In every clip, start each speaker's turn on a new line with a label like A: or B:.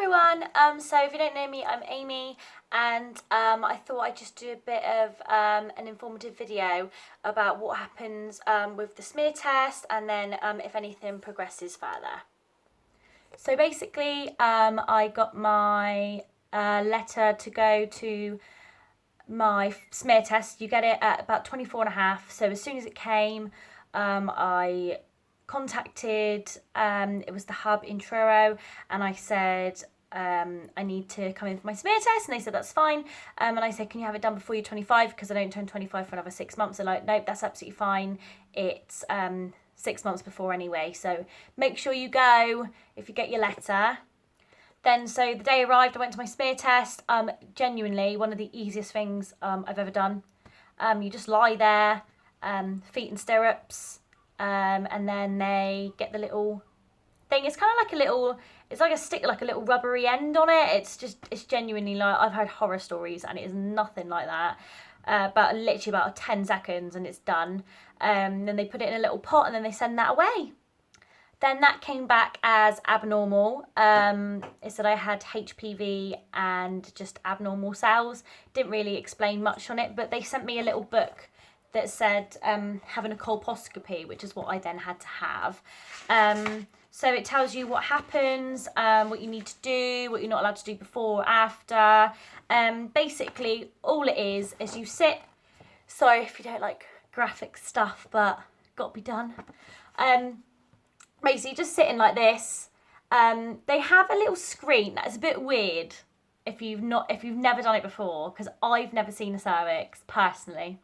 A: everyone, so if you don't know me, I'm Amy, and I thought I'd just do a bit of an informative video about what happens with the smear test, and then if anything progresses further. So basically, I got my letter to go to my smear test. You get it at about 24.5, so as soon as it came, I contacted, it was the hub in Truro, and I said, I need to come in for my smear test, and they said that's fine, and I said, can you have it done before you're 25, because I don't turn 25 for another 6 months. They're like, nope, that's absolutely fine, it's 6 months before anyway, so make sure you go if you get your letter. Then, so the day arrived, I went to my smear test, genuinely one of the easiest things I've ever done. You just lie there, feet in stirrups, and then they get the little thing. It's kind of like a little, it's like a stick, like a little rubbery end on it. It's genuinely like, I've heard horror stories and it is nothing like that. Literally about 10 seconds and it's done. Then they put it in a little pot and then they send that away. Then that came back as abnormal. It said I had HPV and just abnormal cells. Didn't really explain much on it, but they sent me a little book that said having a colposcopy, which is what I then had to have. So it tells you what happens, what you need to do, what you're not allowed to do before or after. Basically, all it is you sit. Sorry if you don't like graphic stuff, but got to be done. Basically, just sitting like this. They have a little screen that's a bit weird if you've never done it before, because I've never seen a cervix personally.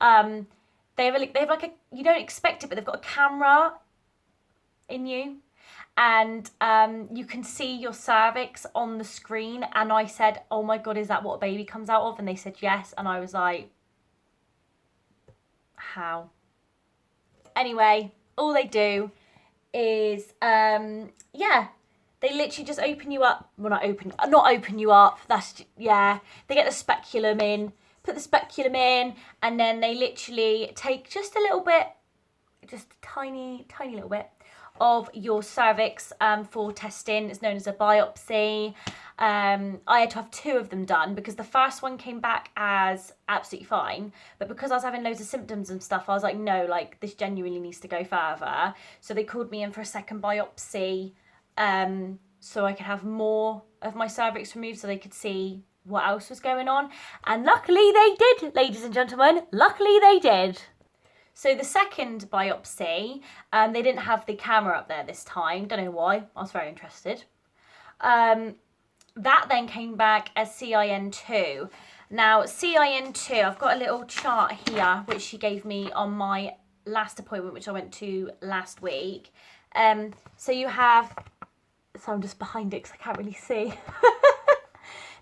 A: They have like a, you don't expect it, but they've got a camera in you, and you can see your cervix on the screen. And I said, oh my God, is that what a baby comes out of? And they said yes, and I was like, how? Anyway, all they do is they literally just open you up. Well, not open you up, that's, yeah, they get the speculum in, put the speculum in, and then they literally take just a little bit, just a tiny little bit of your cervix for testing. It's known as a biopsy. I had to have 2 of them done because the first one came back as absolutely fine, but because I was having loads of symptoms and stuff, I was like, no, like this genuinely needs to go further. So they called me in for a second biopsy, so I could have more of my cervix removed so they could see what else was going on. And luckily they did, ladies and gentlemen, luckily they did. So the second biopsy, they didn't have the camera up there this time. Don't know why. I was very interested. That then came back as CIN2. Now, CIN2, I've got a little chart here, which she gave me on my last appointment, which I went to last week. So you have, so I'm just behind it because I can't really see.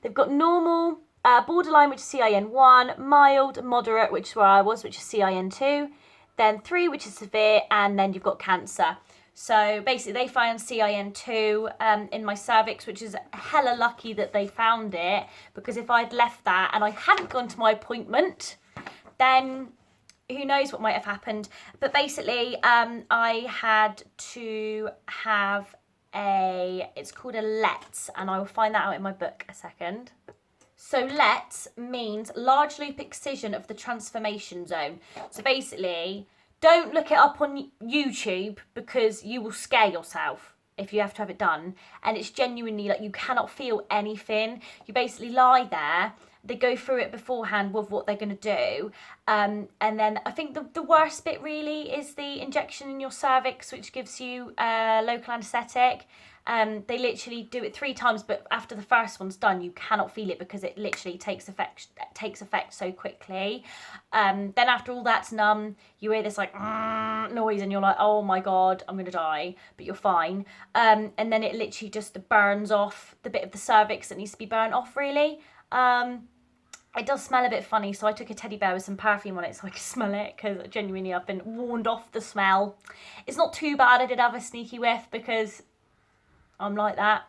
A: They've got normal, borderline, which is CIN1, mild, moderate, which is where I was, which is CIN2, then 3, which is severe, and then you've got cancer. So basically they found CIN2 in my cervix, which is hella lucky that they found it, because if I'd left that and I hadn't gone to my appointment, then who knows what might have happened. But basically I had to have it's called a LLETZ, and I will find that out in my book a second. So LLETZ means large loop excision of the transformation zone. So basically, don't look it up on YouTube because you will scare yourself if you have to have it done. And it's genuinely like you cannot feel anything. You basically lie there. They go through it beforehand with what they're going to do. And then I think the worst bit really is the injection in your cervix, which gives you local anaesthetic. They literally do it 3 times, but after the first one's done, you cannot feel it because it literally takes effect so quickly. Then after all that's numb, you hear this like noise and you're like, oh my God, I'm gonna die, but you're fine. And then it literally just burns off the bit of the cervix that needs to be burnt off, really. It does smell a bit funny, so I took a teddy bear with some perfume on it so I could smell it, because genuinely I've been warned off the smell. It's not too bad. I did have a sneaky whiff because I'm like that.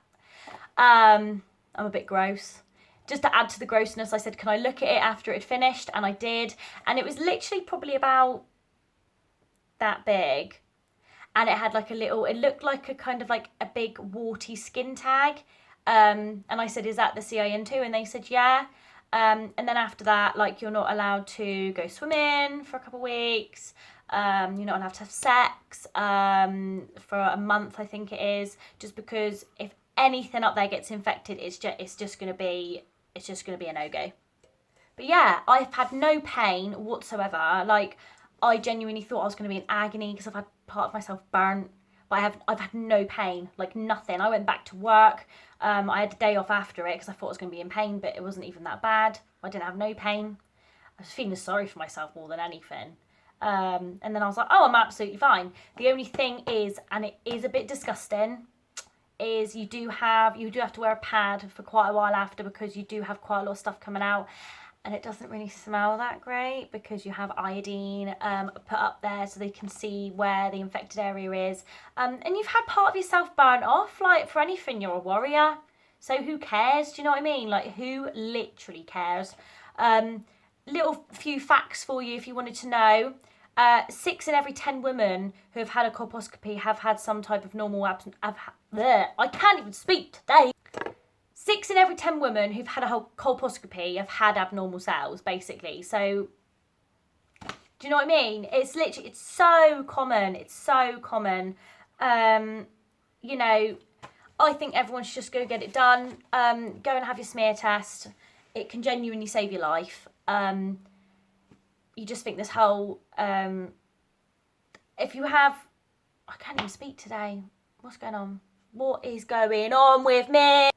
A: I'm a bit gross. Just to add to the grossness, I said, can I look at it after it had finished? And I did. And it was literally probably about that big. And it had like a little, it looked like a kind of like a big warty skin tag. And I said, is that the CIN2? And they said, yeah. And then after that, like, you're not allowed to go swimming for a couple of weeks. You're not allowed to have sex for a month, I think it is, just because if anything up there gets infected, it's just gonna be a no-go. But yeah, I've had no pain whatsoever. Like, I genuinely thought I was going to be in agony because I've had part of myself burnt. But I've had no pain, like nothing. I went back to work. I had a day off after it because I thought I was going to be in pain, but it wasn't even that bad. I didn't have no pain. I was feeling sorry for myself more than anything. And then I was like, oh, I'm absolutely fine. The only thing is, and it is a bit disgusting, is you do have to wear a pad for quite a while after, because you do have quite a lot of stuff coming out. And it doesn't really smell that great because you have iodine put up there so they can see where the infected area is. And you've had part of yourself burnt off. Like, for anything, you're a warrior. So who cares? Do you know what I mean? Like, who literally cares? Little few facts for you if you wanted to know. 6 in every 10 women who have had a colposcopy have had some type of normal absence. I can't even speak today. 6 in every 10 women who've had a whole colposcopy have had abnormal cells, basically. So, do you know what I mean? It's literally, it's so common. It's so common. You know, I think everyone should just go get it done. Go and have your smear test. It can genuinely save your life. You just think this whole, if you have, I can't even speak today. What's going on? What is going on with me?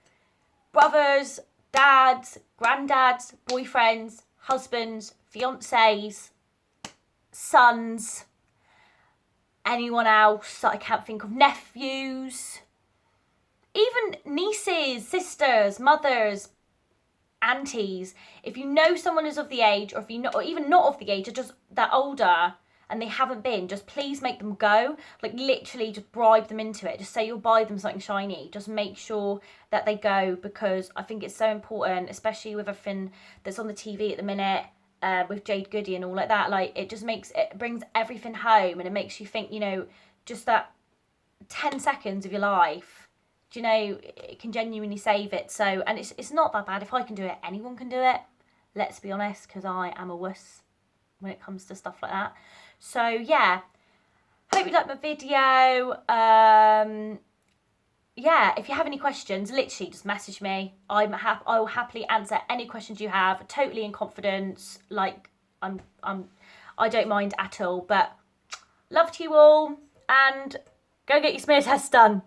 A: Brothers, dads, granddads, boyfriends, husbands, fiancés, sons, anyone else that I can't think of, nephews, even nieces, sisters, mothers, aunties. If you know someone is of the age, or if you know, or even not of the age, or just that older and they haven't been, just please make them go. Like, literally just bribe them into it. Just say you'll buy them something shiny. Just make sure that they go, because I think it's so important, especially with everything that's on the TV at the minute, with Jade Goody and all like that. Like, it brings everything home, and it makes you think, you know, just that 10 seconds of your life, do you know, it can genuinely save it. So, and it's not that bad. If I can do it, anyone can do it. Let's be honest, because I am a wuss when it comes to stuff like that. So yeah, hope you liked my video. Yeah, if you have any questions, literally just message me. I will happily answer any questions you have, totally in confidence. Like, I don't mind at all. But love to you all, and go get your smear test done.